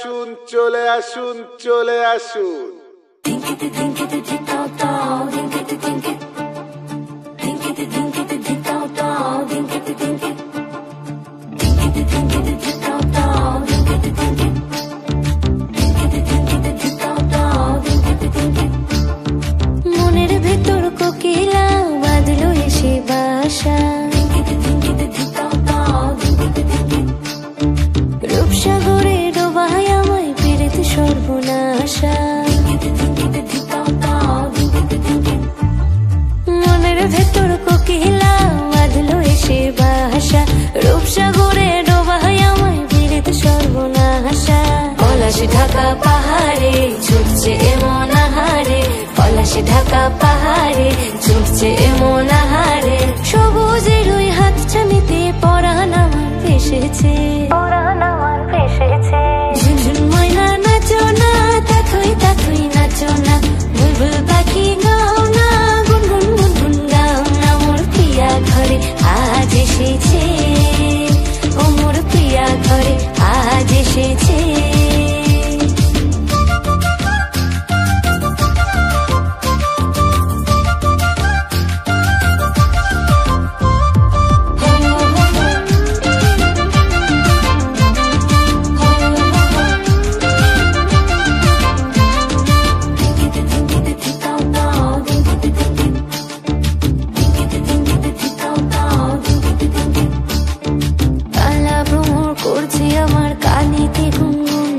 আসুন, চলে আসুন, চলে আসুন। মনের ভেতর কোকিলা বাঁধলো এসে বাসা, রূপসাগরে ডোবায় আমায় পীড়িত সর্বনাশা। মনের ভেতর কোকিলা বাঁধলো এসে বাসা, রূপসাগরে ডোবায় আমায় পীড়িত সর্বনাশা। পলাশ ঢাকা পাহাড়ে ছুটছে এমন আহারে, পলাশ ঢাকা পাহাড়ে ছুটছে এমন আহারে। সবুজের ওই হাত ছানিতে পরাণ আমার ভেসেছে, পরাণ আমার ভেসেছে। ঝুনঝুন ময়না নাচো না, তাথই তাথই নাচো না, বুলবুল পাখি গাও না, গুনগুন গুনগুন গাও না। মোর প্রিয়া ঘরে আজ এসেছে, ও মোর প্রিয়া ঘরে আজ এসেছে। আমার কানেতে গুনগুন,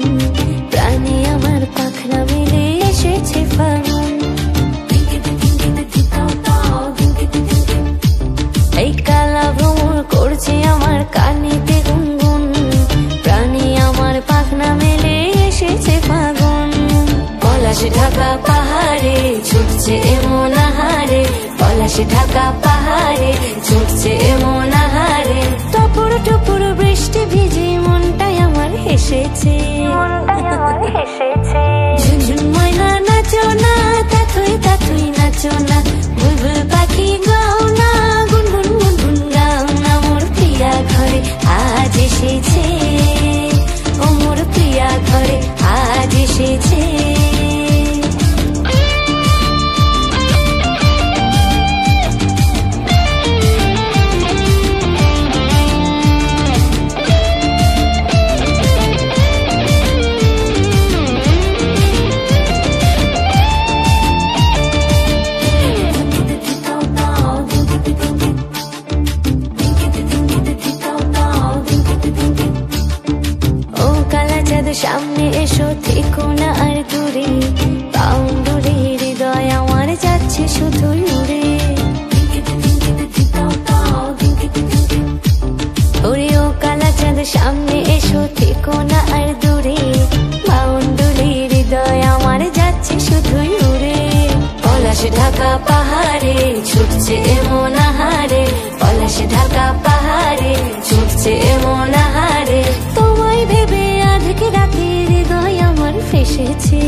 প্রাণে আমার পাখনা মেলে এসেছে ফাগুন। এই কালা ভ্রমর করছে আমার কানেতে গুনগুন, প্রাণে আমার পাখনা মেলে এসেছে ফাগুন। পলাশ ঢাকা পাহাড়ে ছুটছে এমন আহারে, পলাশ ঢাকা পাহাড়ে ছুটছে এমন আহারে। টপুর টপুর বৃষ্টি ভিজে মনটাই আমার হেসেছে, মনটাই আমার হেসেছে। ঝুনঝুন ময়না নাচো না, তাথই তাথই নাচো না, বুলবুল পাখি গাও না, গুনগুন গুনগুন গাও না। মোর প্রিয়া ঘরে আজ এসেছে, ও মোর প্রিয়া ঘরে আজ এসেছে। সামনে এসো, থেকো না আর দূরে, পাউন্ডুরে হৃদয় আমার যাচ্ছে শুধুই উড়ে। ওরে ও কালা চাঁদ সামনে এসো, থেকো না আর দূরে, পাউন্ডুরে হৃদয় আমার যাচ্ছে শুধুই উড়ে। পলাশ ঢাকা পাহাড়ে ছুটছে এমন আহারে, পলাশ ঢাকা পাহাড়ে ছুটছে এমন আহারে। তোমায় ভেবে আধকে রাতে হৃদয় আমার ফেসেছে।